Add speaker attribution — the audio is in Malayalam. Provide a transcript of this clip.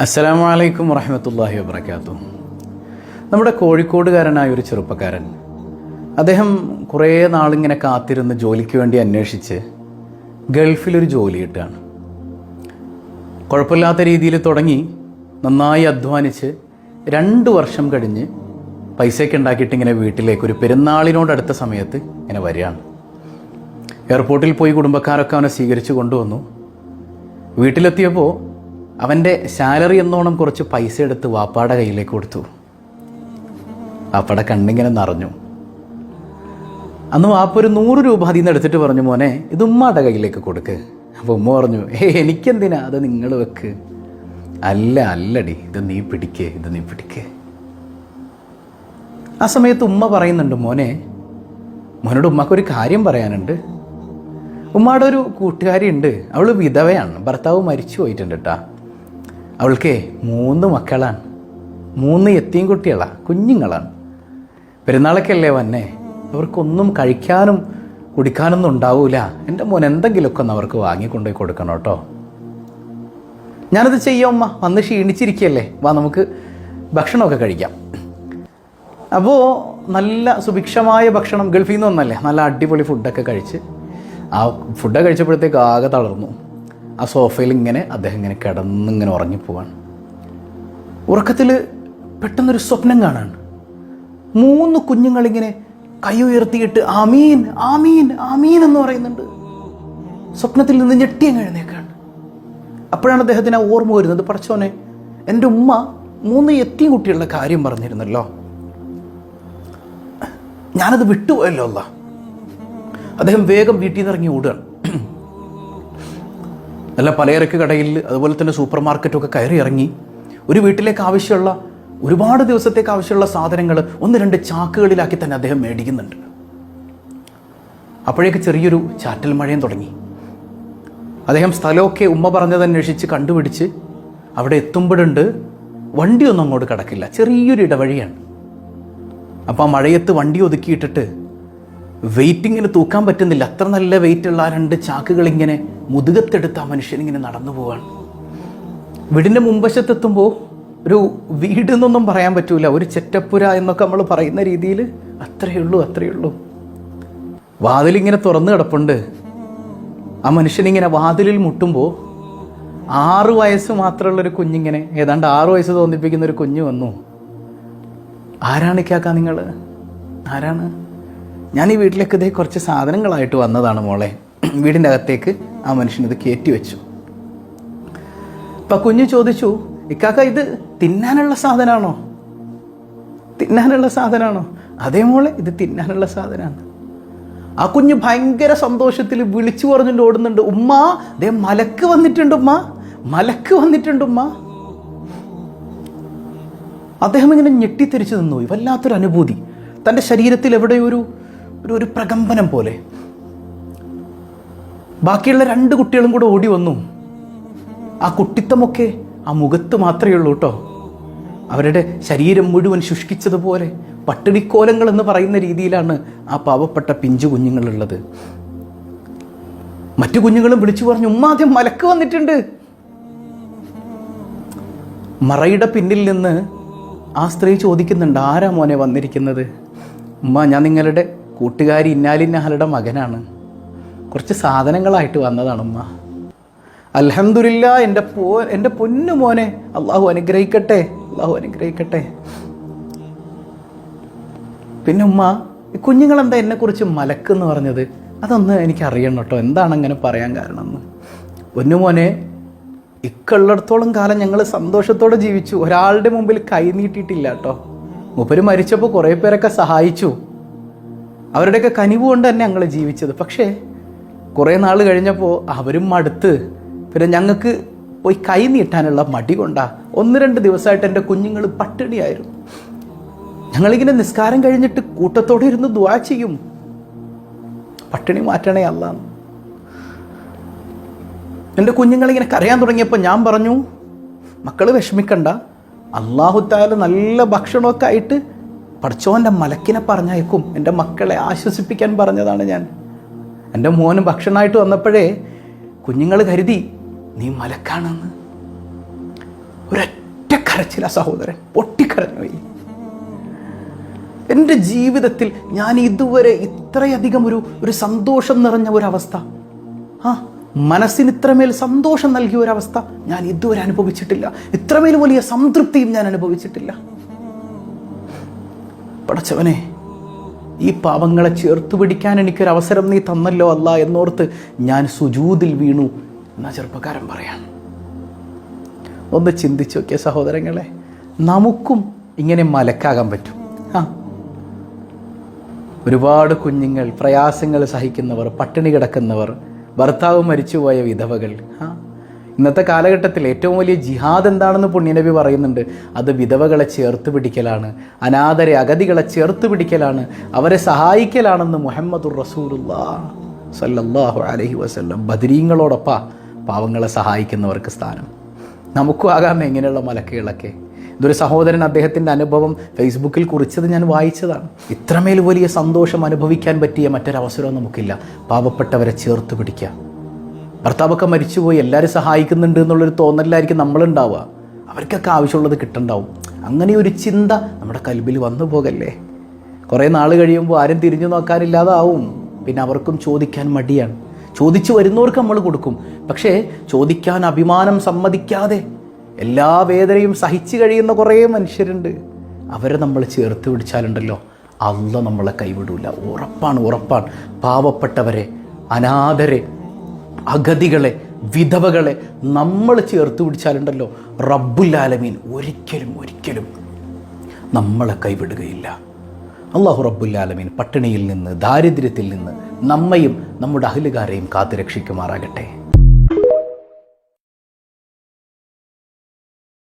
Speaker 1: അസ്സലാമു അലൈക്കും വറഹ്മത്തുള്ളാഹി വബറകാതുഹു. നമ്മുടെ കോഴിക്കോടുകാരനായ ഒരു ചെറുപ്പക്കാരൻ, അദ്ദേഹം കുറേ നാളിങ്ങനെ കാത്തിരുന്ന് ജോലിക്ക് വേണ്ടി അന്വേഷിച്ച് ഗൾഫിലൊരു ജോലി കിട്ടുകയാണ്. കുഴപ്പമില്ലാത്ത രീതിയിൽ തുടങ്ങി നന്നായി അധ്വാനിച്ച് 2 വർഷം കഴിഞ്ഞ് പൈസയൊക്കെ ഉണ്ടാക്കിയിട്ട് ഇങ്ങനെ വീട്ടിലേക്ക് ഒരു പെരുന്നാളിനോടടുത്ത സമയത്ത് ഇങ്ങനെ വരികയാണ്. എയർപോർട്ടിൽ പോയി കുടുംബക്കാരൊക്കെ അവനെ സ്വീകരിച്ച് കൊണ്ടുവന്നു. വീട്ടിലെത്തിയപ്പോൾ അവൻ്റെ സാലറി എന്നോണം കുറച്ച് പൈസ എടുത്ത് വാപ്പാടെ കയ്യിലേക്ക് കൊടുത്തു. വാപ്പാടെ കണ്ണിങ്ങനെ നിറഞ്ഞു. അന്ന് വാപ്പ ഒരു 100 രൂപ അതിൽ നിന്ന് എടുത്തിട്ട് പറഞ്ഞു, മോനെ ഇത് ഉമ്മാടെ കയ്യിലേക്ക് കൊടുക്ക്. അപ്പോൾ ഉമ്മ പറഞ്ഞു, എനിക്കെന്തിനാ, അത് നിങ്ങൾ വെക്ക്. അല്ലടി, ഇത് നീ പിടിക്കേ. ആ സമയത്ത് ഉമ്മ പറയുന്നുണ്ട്, മോനോട് ഉമ്മക്കൊരു കാര്യം പറയാനുണ്ട്. ഉമ്മയുടെ ഒരു കൂട്ടുകാരി ഉണ്ട്, അവൾ വിധവയാണ്, ഭർത്താവ് മരിച്ചു പോയിട്ടുണ്ട് കേട്ടാ. അവൾക്ക് 3 മക്കളാണ്, 3 യത്തീം കുട്ടികളാണ്, കുഞ്ഞുങ്ങളാണ്. പെരുന്നാളൊക്കെ അല്ലേ വന്നെ, അവർക്കൊന്നും കഴിക്കാനും കുടിക്കാനൊന്നും ഉണ്ടാവൂല. എൻ്റെ മോൻ എന്തെങ്കിലുമൊക്കെ ഒന്ന് അവർക്ക് വാങ്ങിക്കൊണ്ടുപോയി കൊടുക്കണം കേട്ടോ. ഞാനത് ചെയ്യാം ഉമ്മ, വന്ന് ക്ഷീണിച്ചിരിക്കുകയല്ലേ, വാ നമുക്ക് ഭക്ഷണമൊക്കെ കഴിക്കാം. അപ്പോൾ നല്ല സുഭിക്ഷമായ ഭക്ഷണം, ഗൾഫിൽ നിന്ന് ഒന്നല്ലേ, നല്ല അടിപൊളി ഫുഡൊക്കെ കഴിച്ച് ആ ഫുഡൊക്കെ കഴിച്ചപ്പോഴത്തേക്ക് ആകെ തളർന്നു. ആ സോഫയിൽ അദ്ദേഹം ഇങ്ങനെ കിടന്നിങ്ങനെ ഉറങ്ങിപ്പോവാണ്. ഉറക്കത്തിൽ പെട്ടെന്നൊരു സ്വപ്നം കാണാണ്. 3 കുഞ്ഞുങ്ങളിങ്ങനെ കൈ ഉയർത്തിയിട്ട് ആമീൻ ആമീൻ ആമീൻ എന്ന് പറയുന്നുണ്ട്. സ്വപ്നത്തിൽ നിന്ന് ഞെട്ടിയങ്ങ് എഴുന്നേക്കാണ്. അപ്പോഴാണ് അദ്ദേഹത്തിന് ഓർമ്മ വരുന്നത്, പടച്ചോനെ, എൻ്റെ ഉമ്മ 3 യത്തീം കുട്ടികളുടെ കാര്യം പറഞ്ഞിരുന്നല്ലോ, ഞാനത് വിട്ടുപോയല്ലോ അല്ലാ. അദ്ദേഹം വേഗം വീട്ടിൽ നിന്ന് ഇറങ്ങി ഓടുകയാണ്. നല്ല പലചരക്ക് കടയിൽ അതുപോലെ തന്നെ സൂപ്പർ മാർക്കറ്റൊക്കെ കയറി ഇറങ്ങി ഒരു വീട്ടിലേക്ക് ആവശ്യമുള്ള ഒരുപാട് ദിവസത്തേക്ക് ആവശ്യമുള്ള സാധനങ്ങൾ 1-2 ചാക്കുകളിലാക്കി തന്നെ അദ്ദേഹം മേടിക്കുന്നുണ്ട്. അപ്പോഴേക്ക് ചെറിയൊരു ചാറ്റൽ മഴയും തുടങ്ങി. അദ്ദേഹം സ്ഥലമൊക്കെ ഉമ്മ പറഞ്ഞത് അന്വേഷിച്ച് കണ്ടുപിടിച്ച് അവിടെ എത്തുമ്പോഴുണ്ട് വണ്ടിയൊന്നും അങ്ങോട്ട് കിടക്കില്ല, ചെറിയൊരു ഇടവഴിയാണ്. അപ്പോൾ ആ മഴയത്ത് വണ്ടി ഒതുക്കിയിട്ടിട്ട് വെയിറ്റിങ്ങിന് തൂക്കാൻ പറ്റുന്നില്ല, അത്ര നല്ല വെയിറ്റുള്ള ആ 2 ചാക്കുകൾ ഇങ്ങനെ മുതുകത്തെടുത്ത് ആ മനുഷ്യനിങ്ങനെ നടന്നു പോവാണ്. വീടിൻ്റെ മുൻവശത്തെത്തുമ്പോൾ ഒരു വീട് എന്നൊന്നും പറയാൻ പറ്റൂല, ഒരു ചെറ്റപ്പുര എന്നൊക്കെ നമ്മൾ പറയുന്ന രീതിയിൽ അത്രയേ ഉള്ളൂ. വാതിലിങ്ങനെ തുറന്നു കിടപ്പുണ്ട്. ആ മനുഷ്യനിങ്ങനെ വാതിലിൽ മുട്ടുമ്പോൾ 6 വയസ്സ് മാത്രമുള്ളൊരു കുഞ്ഞിങ്ങനെ, ഏതാണ്ട് 6 വയസ്സ് തോന്നിപ്പിക്കുന്ന ഒരു കുഞ്ഞ് വന്നു. ആരാണ് കേൾക്കാ നിങ്ങൾ? ആരാണ്? ഞാൻ ഈ വീട്ടിലേക്ക് ഇതേ കുറച്ച് സാധനങ്ങളായിട്ട് വന്നതാണ് മോളെ. വീടിൻ്റെ അകത്തേക്ക് ആ മനുഷ്യനിത് കയറ്റി വെച്ചു. അപ്പം കുഞ്ഞ് ചോദിച്ചു, ഇക്കാക്ക ഇത് തിന്നാനുള്ള സാധനമാണോ? അതേ മോളെ, ഇത് തിന്നാനുള്ള സാധനമാണ്. ആ കുഞ്ഞ് ഭയങ്കര സന്തോഷത്തിൽ വിളിച്ചു പറഞ്ഞുകൊണ്ട് ഓടുന്നുണ്ട്, ഉമ്മ ദേ മലക്ക് വന്നിട്ടുണ്ട് ഉമ്മ. അദ്ദേഹം ഇങ്ങനെ ഞെട്ടിത്തെരിച്ചു നിന്നുപോയി. വല്ലാത്തൊരു അനുഭൂതി, തൻ്റെ ശരീരത്തിൽ എവിടെ ഒരു പ്രകമ്പനം പോലെ. ബാക്കിയുള്ള 2 കുട്ടികളും കൂടെ ഓടി വന്നു. ആ കുട്ടിത്തമൊക്കെ ആ മുഖത്ത് മാത്രമേ ഉള്ളൂ കേട്ടോ. അവരുടെ ശരീരം മുഴുവൻ ശുഷ്കിച്ചതുപോലെ പട്ടിണിക്കോലങ്ങൾ എന്ന് പറയുന്ന രീതിയിലാണ് ആ പാവപ്പെട്ട പിഞ്ചു കുഞ്ഞുങ്ങളുള്ളത്. മറ്റു കുഞ്ഞുങ്ങളും വിളിച്ചു പറഞ്ഞു, ഉമ്മ ആദ്യം മലക്ക് വന്നിട്ടുണ്ട്. മറയുടെ പിന്നിൽ നിന്ന് ആ സ്ത്രീ ചോദിക്കുന്നുണ്ട്, ആരാ മോനെ വന്നിരിക്കുന്നത്? ഉമ്മ, ഞാൻ നിങ്ങളുടെ കൂട്ടുകാരി ഇന്നാലിന്നാളുടെ മകനാണ്, കുറച്ച് സാധനങ്ങളായിട്ട് വന്നതാണ് ഉമ്മ. അൽഹംദുലില്ലാ, എൻ്റെ പൊന്നു മോനെ, അള്ളാഹു അനുഗ്രഹിക്കട്ടെ. പിന്നെ ഉമ്മ, കുഞ്ഞുങ്ങളെന്താ എന്നെക്കുറിച്ച് മലക്കെന്ന് പറഞ്ഞത്? അതൊന്ന് എനിക്ക് അറിയണം കേട്ടോ, എന്താണ് അങ്ങനെ പറയാൻ കാരണം എന്ന്. പൊന്നു മോനെ, ഇക്കുള്ളിടത്തോളം കാലം ഞങ്ങൾ സന്തോഷത്തോടെ ജീവിച്ചു, ഒരാളുടെ മുമ്പിൽ കൈ നീട്ടിയിട്ടില്ല കേട്ടോ. മൂപ്പര് മരിച്ചപ്പോൾ കുറേ പേരൊക്കെ സഹായിച്ചു, അവരുടെയൊക്കെ കനിവ് കൊണ്ട് തന്നെ ഞങ്ങൾ ജീവിച്ചത്. പക്ഷേ കുറേ നാൾ കഴിഞ്ഞപ്പോൾ അവരും മടുത്ത്, പിന്നെ ഞങ്ങൾക്ക് പോയി കൈ നീട്ടാനുള്ള മടി കൊണ്ടാ 1-2 ദിവസമായിട്ട് എൻ്റെ കുഞ്ഞുങ്ങൾ പട്ടിണിയായിരുന്നു. ഞങ്ങളിങ്ങനെ നിസ്കാരം കഴിഞ്ഞിട്ട് കൂട്ടത്തോടെ ഇരുന്ന് ദുആ ചെയ്യും, പട്ടിണി മാറ്റണേ അല്ലാന്ന്. എൻ്റെ കുഞ്ഞുങ്ങളിങ്ങനെ കരയാൻ തുടങ്ങിയപ്പോൾ ഞാൻ പറഞ്ഞു, മക്കൾ വിഷമിക്കണ്ട, അല്ലാഹു തആല നല്ല ഭക്ഷണമൊക്കെ ആയിട്ട് പടച്ചോൻ്റെ മലക്കിനെ പറഞ്ഞയക്കും, എൻ്റെ മക്കളെ ആശ്വസിപ്പിക്കാൻ പറഞ്ഞതാണ് ഞാൻ. എൻ്റെ മോന് ഭക്ഷണമായിട്ട് വന്നപ്പോഴേ കുഞ്ഞുങ്ങൾ കരുതി നീ മലക്കാണെന്ന്. ഒരൊറ്റ കരച്ചില സഹോദരൻ, പൊട്ടിക്കരഞ്ഞു പോയി. എൻ്റെ ജീവിതത്തിൽ ഞാൻ ഇതുവരെ ഇത്രയധികം ഒരു സന്തോഷം നിറഞ്ഞ ഒരവസ്ഥ, മനസ്സിന് ഇത്രമേൽ സന്തോഷം നൽകിയ ഒരവസ്ഥ ഞാൻ ഇതുവരെ അനുഭവിച്ചിട്ടില്ല. ഇത്രമേൽ വലിയ സംതൃപ്തിയും ഞാൻ അനുഭവിച്ചിട്ടില്ല. പടച്ചവനെ, ഈ പാവങ്ങളെ ചേർത്ത് പിടിക്കാൻ എനിക്കൊരവസരം നീ തന്നല്ലോ അല്ലാ എന്നോർത്ത് ഞാൻ സുജൂദിൽ വീണു എന്നാ ചെറുപ്പക്കാരൻ പറയാം. ഒന്ന് ചിന്തിച്ചു നോക്കിയ സഹോദരങ്ങളെ, നമുക്കും ഇങ്ങനെ മലക്കാകാൻ പറ്റും. ഒരുപാട് കുഞ്ഞുങ്ങൾ, പ്രയാസങ്ങൾ സഹിക്കുന്നവർ, പട്ടിണി കിടക്കുന്നവർ, ഭർത്താവ് മരിച്ചുപോയ വിധവകൾ. ഇന്നത്തെ കാലഘട്ടത്തിൽ ഏറ്റവും വലിയ ജിഹാദ് എന്താണെന്ന് പുണ്യനബി പറയുന്നുണ്ട്. അത് വിധവകളെ ചേർത്ത് പിടിക്കലാണ്, അനാഥരെ, അഗതികളെ ചേർത്ത് പിടിക്കലാണ്, അവരെ സഹായിക്കലാണെന്ന് മുഹമ്മദുർ റസൂലുള്ളാഹി സ്വല്ലല്ലാഹു അലൈഹി വസല്ലം. ബദരീങ്ങളോടൊപ്പം പാവങ്ങളെ സഹായിക്കുന്നവർക്ക് സ്ഥാനം. നമുക്കും ആകാം എങ്ങനെയുള്ള മലക്കുകളൊക്കെ. ഇതൊരു സഹോദരൻ അദ്ദേഹത്തിൻ്റെ അനുഭവം ഫേസ്ബുക്കിൽ കുറിച്ചത് ഞാൻ വായിച്ചതാണ്. ഇത്രമേൽ വലിയ സന്തോഷം അനുഭവിക്കാൻ പറ്റിയ മറ്റൊരവസരവും നമുക്കില്ല. പാവപ്പെട്ടവരെ ചേർത്ത് പിടിക്കുക. ഭർത്താവൊക്കെ മരിച്ചുപോയി, എല്ലാവരും സഹായിക്കുന്നുണ്ട് എന്നുള്ളൊരു തോന്നലിലായിരിക്കും നമ്മളുണ്ടാവുക. അവർക്കൊക്കെ ആവശ്യമുള്ളത് കിട്ടുന്നുണ്ടാവും. അങ്ങനെ ഒരു ചിന്ത നമ്മുടെ കൽബിൽ വന്നു പോകല്ലേ. കുറേ നാൾ കഴിയുമ്പോൾ ആരും തിരിഞ്ഞു നോക്കാനില്ലാതാവും. പിന്നെ അവർക്കും ചോദിക്കാൻ മടിയാണ്. ചോദിച്ചു വരുന്നവർക്ക് നമ്മൾ കൊടുക്കും. പക്ഷേ ചോദിക്കാൻ അഭിമാനം സമ്മതിക്കാതെ എല്ലാ വേദനയും സഹിച്ചു കഴിയുന്ന കുറേ മനുഷ്യരുണ്ട്. അവരെ നമ്മൾ ചേർത്ത് പിടിച്ചാലുണ്ടല്ലോ, അല്ലാഹ് നമ്മളെ കൈവിടൂല. ഉറപ്പാണ്. പാവപ്പെട്ടവരെ, അനാഥരെ, അഗതികളെ, വിധവകളെ നമ്മൾ ചേർത്ത് പിടിച്ചാലുണ്ടല്ലോ, റബ്ബുൽ ആലമീൻ ഒരിക്കലും നമ്മളെ കൈവിടുകയില്ല. അല്ലാഹു റബ്ബുൽ ആലമീൻ പട്ടിണിയിൽ നിന്ന്, ദാരിദ്ര്യത്തിൽ നിന്ന് നമ്മയും നമ്മുടെ അഹ്ലുകാരെയും കാത്തുരക്ഷിക്കുമാറാകട്ടെ.